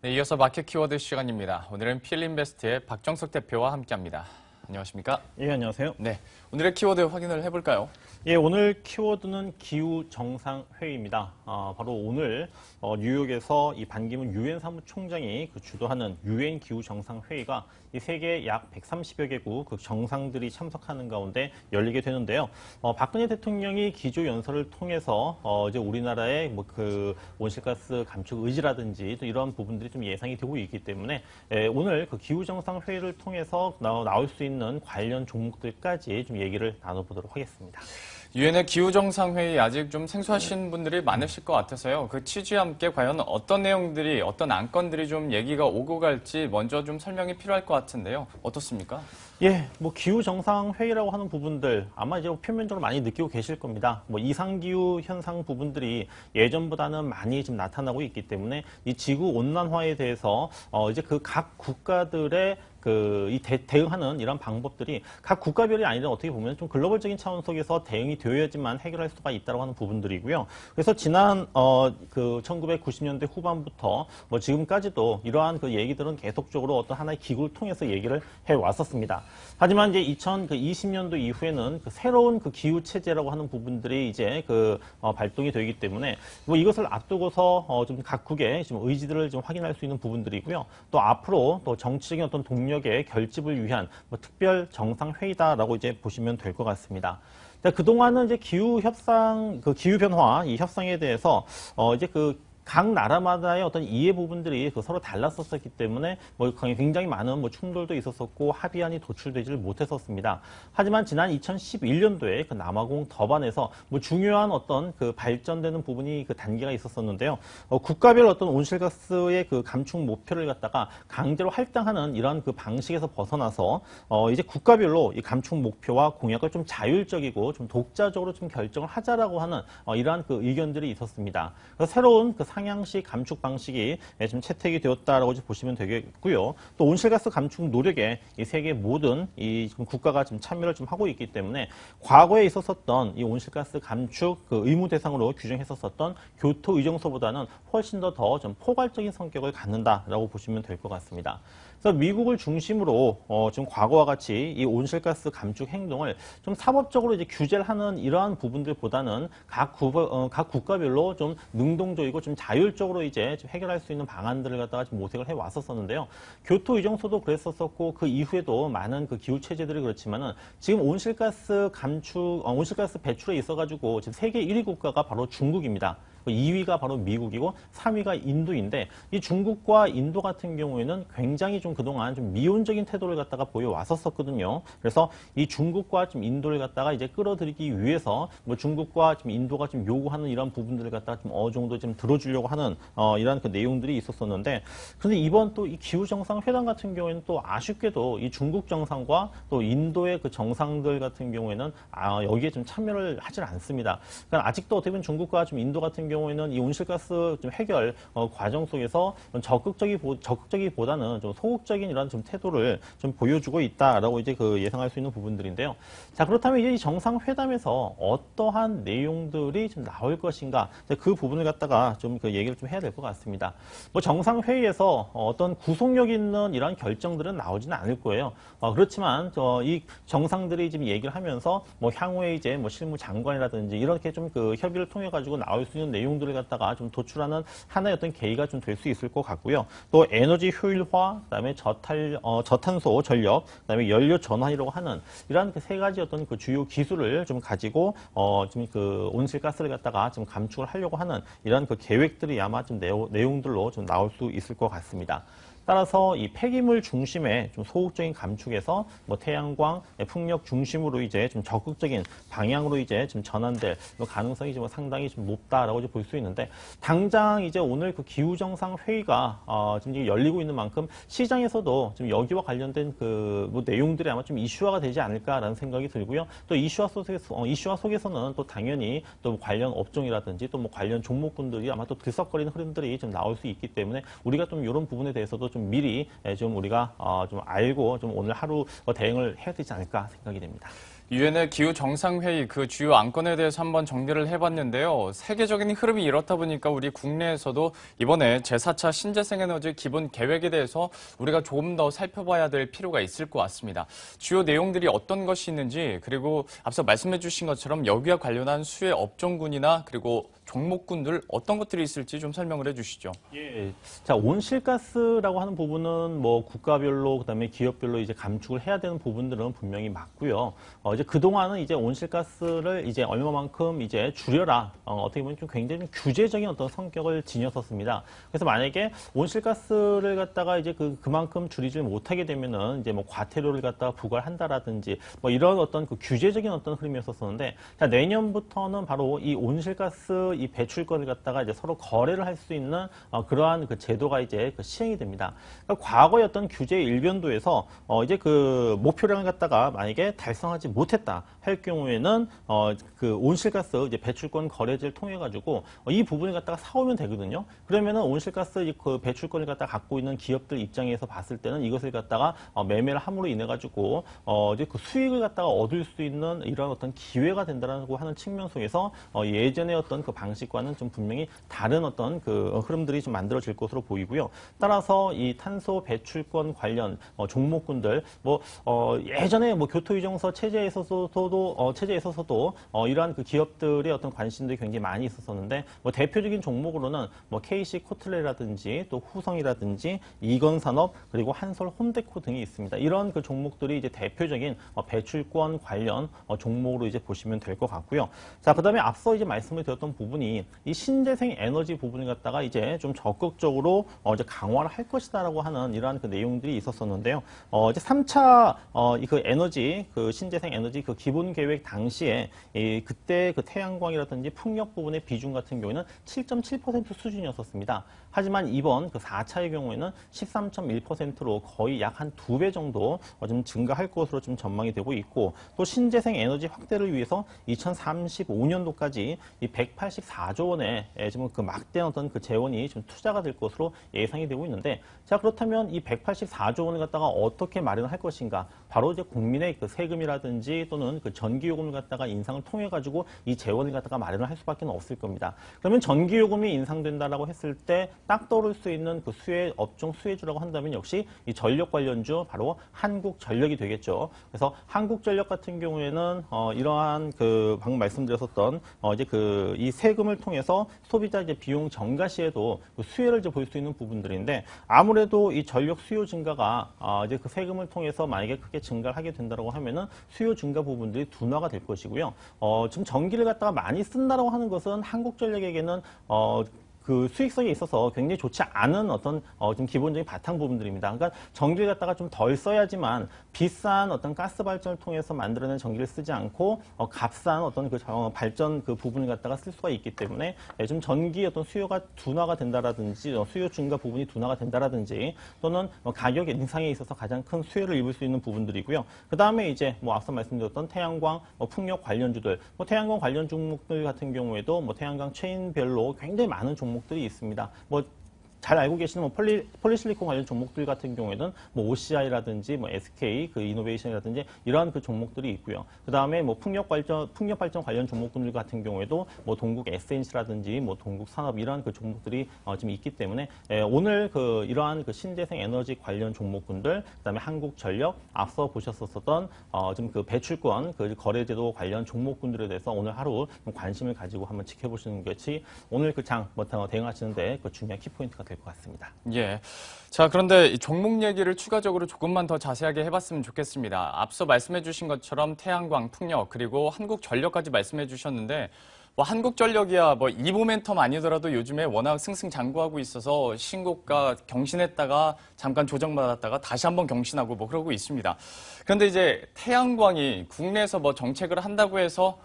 네, 이어서 마켓 키워드 시간입니다. 오늘은 필인베스트의 박정석 대표와 함께합니다. 안녕하십니까? 예, 안녕하세요. 네, 오늘의 키워드 확인을 해볼까요? 예, 오늘 키워드는 기후 정상회의입니다. 바로 오늘 뉴욕에서 이 반기문 유엔 사무총장이 주도하는 유엔 기후 정상회의가 이 세계 약 130여 개국 그 정상들이 참석하는 가운데 열리게 되는데요. 박근혜 대통령이 기조 연설을 통해서 이제 우리나라의 뭐 그 온실가스 감축 의지라든지 또 이런 부분들이 좀 예상이 되고 있기 때문에 오늘 그 기후 정상회의를 통해서 나올 수 있는 관련 종목들까지 좀 얘기를 나눠보도록 하겠습니다. 유엔의 기후정상회의 아직 좀 생소하신 분들이 많으실 것 같아서요. 그 취지와 함께 과연 어떤 내용들이, 어떤 안건들이 좀 얘기가 오고 갈지 먼저 좀 설명이 필요할 것 같은데요. 어떻습니까? 예, 뭐 기후정상회의라고 하는 부분들 아마 이제 표면적으로 많이 느끼고 계실 겁니다. 뭐 이상기후 현상 부분들이 예전보다는 많이 좀 나타나고 있기 때문에 이 지구 온난화에 대해서 이제 그 각 국가들의 대응하는 이런 방법들이 각 국가별이 아니라 어떻게 보면 좀 글로벌적인 차원 속에서 대응이 되어야지만 해결할 수가 있다고 하는 부분들이고요. 그래서 지난 1990년대 후반부터 뭐 지금까지도 이러한 그 얘기들은 계속적으로 어떤 하나의 기구를 통해서 얘기를 해 왔었습니다. 하지만 이제 2020년도 이후에는 새로운 기후 체제라고 하는 부분들이 이제 발동이 되기 때문에 뭐 이것을 앞두고서 좀 각국의 좀 의지들을 좀 확인할 수 있는 부분들이고요. 또 앞으로 또 정치적인 어떤 동력의 결집을 위한 뭐 특별 정상회의다라고 이제 보시면 될 것 같습니다. 그동안은 이제 기후 협상, 기후 변화 이 협상에 대해서 이제 각 나라마다의 어떤 이해 부분들이 서로 달랐었기 때문에 뭐 굉장히 많은 뭐 충돌도 있었었고 합의안이 도출되지를 못했었습니다. 하지만 지난 2011년도에 남아공 더반에서 뭐 중요한 어떤 발전되는 부분이 단계가 있었었는데요. 국가별 어떤 온실가스의 감축 목표를 갖다가 강제로 할당하는 이런 방식에서 벗어나서 이제 국가별로 이 감축 목표와 공약을 좀 자율적이고 좀 독자적으로 좀 결정을 하자라고 하는 이러한 의견들이 있었습니다. 그래서 새로운 상향식 감축 방식이 좀 채택이 되었다라고 보시면 되겠고요. 또 온실가스 감축 노력에 이 세계 모든 이 국가가 좀 참여를 좀 하고 있기 때문에 과거에 있었었던 이 온실가스 감축 의무 대상으로 규정했었던 교토 의정서보다는 훨씬 더 좀 포괄적인 성격을 갖는다라고 보시면 될 것 같습니다. 그래서 미국을 중심으로 좀 과거와 같이 이 온실가스 감축 행동을 좀 사법적으로 이제 규제를 하는 이러한 부분들보다는 각 국가별로 좀 능동적이고 좀 자율적으로 이제 좀 해결할 수 있는 방안들을 갖다가 좀 모색을 해 왔었었는데요. 교토 의정서도 그랬었었고 그 이후에도 많은 기후 체제들이 그렇지만은 지금 온실가스 배출에 있어가지고 지금 세계 1위 국가가 바로 중국입니다. 2위가 바로 미국이고 3위가 인도인데 이 중국과 인도 같은 경우에는 굉장히 좀 그동안 좀 미온적인 태도를 갖다가 보여왔었거든요. 그래서 이 중국과 좀 인도를 갖다가 이제 끌어들이기 위해서 뭐 중국과 좀 인도가 좀 요구하는 이런 부분들을 갖다가 좀 어느 정도 좀 들어주려고 하는 이런 내용들이 있었었는데 근데 이번 또 이 기후정상회담 같은 경우에는 또 아쉽게도 이 중국 정상과 또 인도의 정상들 같은 경우에는 여기에 좀 참여를 하질 않습니다. 그러니까 아직도 어떻게 보면 중국과 좀 인도 같은 경우에는 이 온실가스 좀 해결 과정 속에서 적극적이보다는 좀 소극적인 이런 좀 태도를 좀 보여주고 있다라고 이제 예상할 수 있는 부분들인데요. 자, 그렇다면 이제 이 정상회담에서 어떠한 내용들이 좀 나올 것인가 그 부분을 갖다가 좀 얘기를 좀 해야 될 것 같습니다. 뭐 정상회의에서 어떤 구속력 있는 이런 결정들은 나오지는 않을 거예요. 그렇지만 이 정상들이 지금 얘기를 하면서 뭐 향후에 이제 뭐 실무 장관이라든지 이렇게 좀 협의를 통해 가지고 나올 수 있는 내용들을 갖다가 좀 도출하는 하나의 어떤 계기가 좀 될 수 있을 것 같고요. 또 에너지 효율화, 그다음에 저탄소 전력, 그다음에 연료 전환이라고 하는 이러한 세 가지 어떤 주요 기술을 좀 가지고 좀 온실가스를 갖다가 좀 감축을 하려고 하는 이런 계획들이 아마 좀 내용들로 좀 나올 수 있을 것 같습니다. 따라서 이 폐기물 중심의 좀 소극적인 감축에서 뭐 태양광, 풍력 중심으로 이제 좀 적극적인 방향으로 이제 좀 전환될 가능성이 좀 상당히 좀 높다라고 볼 수 있는데 당장 이제 오늘 기후정상 회의가 지금 열리고 있는 만큼 시장에서도 좀 여기와 관련된 뭐 내용들이 아마 좀 이슈화가 되지 않을까라는 생각이 들고요. 또 이슈화 속에서는 또 당연히 또 관련 업종이라든지 또 뭐 관련 종목군들이 아마 또 들썩거리는 흐름들이 좀 나올 수 있기 때문에 우리가 좀 이런 부분에 대해서도 좀 미리 좀 우리가 좀 알고 좀 오늘 하루 대응을 해야 되지 않을까 생각이 됩니다. 유엔의 기후 정상회의 그 주요 안건에 대해서 한번 정리를 해봤는데요. 세계적인 흐름이 이렇다 보니까 우리 국내에서도 이번에 제4차 신재생에너지 기본 계획에 대해서 우리가 조금 더 살펴봐야 될 필요가 있을 것 같습니다. 주요 내용들이 어떤 것이 있는지, 그리고 앞서 말씀해 주신 것처럼 여기와 관련한 수혜 업종군이나 그리고 종목군들 어떤 것들이 있을지 좀 설명을 해주시죠. 예. 자, 온실가스라고 하는 부분은 뭐 국가별로 그다음에 기업별로 이제 감축을 해야 되는 부분들은 분명히 맞고요. 이제 그동안은 이제 온실가스를 이제 얼마만큼 이제 줄여라. 어떻게 보면 좀 굉장히 좀 규제적인 어떤 성격을 지녔었습니다. 그래서 만약에 온실가스를 갖다가 이제 그만큼 줄이지 못하게 되면은 이제 뭐 과태료를 갖다가 부과를 한다라든지 뭐 이런 어떤 그 규제적인 어떤 흐름이었었는데, 자, 내년부터는 바로 이 온실가스 이 배출권을 갖다가 이제 서로 거래를 할 수 있는 그러한 그 제도가 이제 그 시행이 됩니다. 그러니까 과거의 어떤 규제 일변도에서 이제 그 목표량을 갖다가 만약에 달성하지 못했다 할 경우에는 그 온실가스 이제 배출권 거래제를 통해 가지고 이 부분을 갖다가 사오면 되거든요. 그러면은 온실가스 그 배출권을 갖다가 갖고 있는 기업들 입장에서 봤을 때는 이것을 갖다가 매매를 함으로 인해 가지고 이제 그 수익을 갖다가 얻을 수 있는 이런 어떤 기회가 된다라고 하는 측면 속에서 예전의 어떤 그 방식과는 좀 분명히 다른 어떤 그 흐름들이 좀 만들어질 것으로 보이고요. 따라서 이 탄소 배출권 관련 종목군들 뭐 예전에 뭐 교토유정서 체제에서도 이러한 그 기업들의 어떤 관심들이 굉장히 많이 있었었는데, 뭐 대표적인 종목으로는 뭐 KC 코틀레라든지 또 후성이라든지 이건산업 그리고 한솔 홈데코 등이 있습니다. 이런 그 종목들이 이제 대표적인 배출권 관련 종목으로 이제 보시면 될 것 같고요. 자, 그다음에 앞서 이제 말씀을 드렸던 부분이 이 신재생 에너지 부분을 갖다가 이제 좀 적극적으로 이제 강화를 할 것이다라고 하는 이러한 그 내용들이 있었었는데요. 이제 3차 그 에너지 그 신재생 에너지 그 기본 계획 당시에 그때 그 태양광이라든지 풍력 부분의 비중 같은 경우에는 7.7% 수준이었었습니다. 하지만 이번 그 4차의 경우에는 13.1%로 거의 약 한 2배 정도 좀 증가할 것으로 좀 전망이 되고 있고, 또 신재생 에너지 확대를 위해서 2035년도까지 이 184조 원의 지금 그 막대한 어떤 그 재원이 좀 투자가 될 것으로 예상이 되고 있는데, 자, 그렇다면 이 184조 원을 갖다가 어떻게 마련할 것인가? 바로 이제 국민의 그 세금이라든지 또는 그 전기요금을 갖다가 인상을 통해 가지고 이 재원을 갖다가 마련을 할 수밖에 없을 겁니다. 그러면 전기요금이 인상된다라고 했을 때 딱 떠오를 수 있는 그 수혜 업종 수혜주라고 한다면 역시 이 전력 관련주 바로 한국전력이 되겠죠. 그래서 한국전력 같은 경우에는 이러한 그 방금 말씀드렸었던 이제 그 이 세금을 통해서 소비자 이제 비용 전가 시에도 그 수혜를 이제 볼 수 있는 부분들인데, 아무래도 이 전력 수요 증가가 이제 그 세금을 통해서 만약에 크게 증가를 하게 된다라고 하면은 수요 증가 부분들이 둔화가 될 것이고요. 지금 전기를 갖다가 많이 쓴다라고 하는 것은 한국전력에게는 그 수익성에 있어서 굉장히 좋지 않은 어떤 좀 기본적인 바탕 부분들입니다. 그러니까 전기를 갖다가 좀 덜 써야지만 비싼 어떤 가스 발전을 통해서 만들어낸 전기를 쓰지 않고 값싼 어떤 그 발전 그 부분을 갖다가 쓸 수가 있기 때문에 좀 전기 어떤 수요가 둔화가 된다라든지 수요 증가 부분이 둔화가 된다라든지 또는 가격 인상에 있어서 가장 큰 수혜를 입을 수 있는 부분들이고요. 그 다음에 이제 뭐 앞서 말씀드렸던 태양광, 풍력 관련주들, 뭐 태양광 관련 종목들 같은 경우에도 뭐 태양광 체인별로 굉장히 많은 종목들이 있습니다. 뭐 잘 알고 계시는 뭐 폴리실리콘 관련 종목들 같은 경우에는 뭐 OCI라든지 뭐 SK 그 이노베이션이라든지 이러한 그 종목들이 있고요. 그 다음에 뭐 풍력 발전 관련 종목들 같은 경우에도 뭐 동국 SNC라든지 뭐 동국 산업 이러한 그 종목들이 지금 있기 때문에 오늘 그 이러한 그 신재생 에너지 관련 종목군들, 그다음에 한국전력 앞서 보셨었던 지금 그 배출권 그 거래제도 관련 종목군들에 대해서 오늘 하루 좀 관심을 가지고 한번 지켜보시는 것이 오늘 그 장 대응하시는데 그 중요한 키포인트가 될 것 같습니다. 예. 자, 그런데 이 종목 얘기를 추가적으로 조금만 더 자세하게 해봤으면 좋겠습니다. 앞서 말씀해 주신 것처럼 태양광, 풍력, 그리고 한국전력까지 말씀해 주셨는데, 뭐 한국전력이야 뭐 이 모멘텀 아니더라도 요즘에 워낙 승승장구하고 있어서 신고가 경신했다가 잠깐 조정받았다가 다시 한번 경신하고 뭐 그러고 있습니다. 그런데 이제 태양광이 국내에서 뭐 정책을 한다고 해서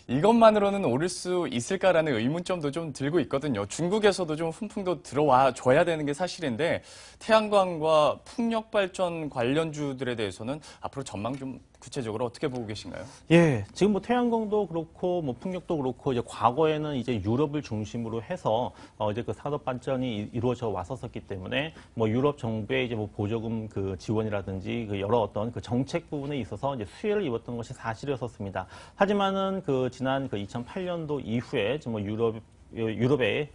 이것만으로는 오를 수 있을까라는 의문점도 좀 들고 있거든요. 중국에서도 좀 훈풍도 들어와 줘야 되는 게 사실인데, 태양광과 풍력 발전 관련주들에 대해서는 앞으로 전망 좀 구체적으로 어떻게 보고 계신가요? 예, 지금 뭐 태양광도 그렇고 뭐 풍력도 그렇고 이제 과거에는 이제 유럽을 중심으로 해서 이제 그 산업 발전이 이루어져 왔었기 때문에 뭐 유럽 정부의 이제 뭐 보조금 그 지원이라든지 그 여러 어떤 그 정책 부분에 있어서 이제 수혜를 입었던 것이 사실이었었습니다. 하지만은 그 지난 그 2008년도 이후에 지금 뭐 유럽의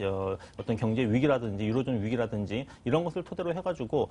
어떤 경제 위기라든지 유로존 위기라든지 이런 것을 토대로 해가지고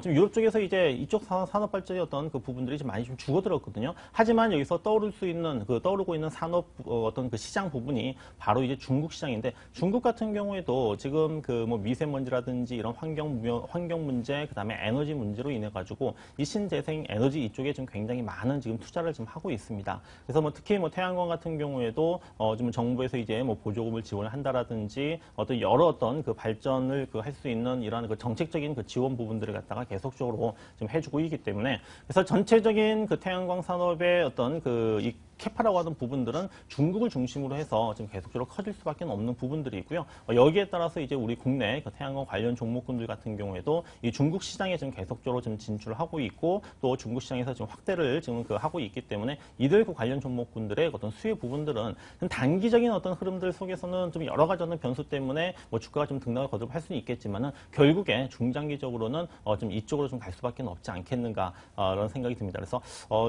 좀 유럽 쪽에서 이제 이쪽 산업 발전의 어떤 그 부분들이 좀 많이 좀 죽어들었거든요. 하지만 여기서 떠오르고 있는 산업 어떤 그 시장 부분이 바로 이제 중국 시장인데 중국 같은 경우에도 지금 그 뭐 미세먼지라든지 이런 환경 문제 그다음에 에너지 문제로 인해 가지고 이 신재생 에너지 이쪽에 좀 굉장히 많은 지금 투자를 좀 하고 있습니다. 그래서 뭐 특히 뭐 태양광 같은 경우에도 지금 정부에서 이제 뭐 보조금을 지원을 한다라든지 어떤 여러 어떤 그 발전을 그 할 수 있는 이러한 그 정책적인 그 지원 부분들을 갖다가 계속적으로 좀 해주고 있기 때문에 그래서 전체적인 그 태양광 산업의 어떤 이 캐파라고 하는 부분들은 중국을 중심으로 해서 지금 계속적으로 커질 수밖에 없는 부분들이 있고요. 여기에 따라서 이제 우리 국내 그 태양광 관련 종목군들 같은 경우에도 이 중국 시장에 지금 계속적으로 좀 진출하고 있고 또 중국 시장에서 지금 확대를 지금 하고 있기 때문에 이들 그 관련 종목군들의 어떤 수혜 부분들은 단기적인 어떤 흐름들 속에서는 좀 여러 가지 어떤 변수 때문에 뭐 주가가 좀 등락을 거듭할 수는 있겠지만은 결국에 중장기적으로는 좀 이쪽으로 좀 갈 수밖에 없지 않겠는가 라는 생각이 듭니다. 그래서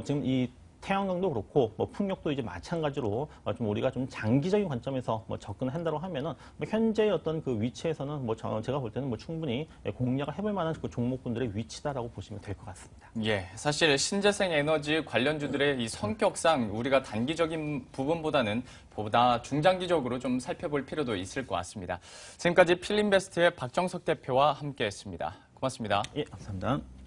지금 이 태양광도 그렇고 뭐 풍력도 이제 마찬가지로 좀 우리가 좀 장기적인 관점에서 뭐 접근한다고 하면은 뭐 현재의 어떤 그 위치에서는 뭐 제가 볼 때는 뭐 충분히 공략을 해볼 만한 그 종목군들의 위치다라고 보시면 될 것 같습니다. 예, 사실 신재생 에너지 관련주들의 이 성격상 우리가 단기적인 부분보다는 보다 중장기적으로 좀 살펴볼 필요도 있을 것 같습니다. 지금까지 필린베스트의 박정석 대표와 함께했습니다. 고맙습니다. 예, 감사합니다.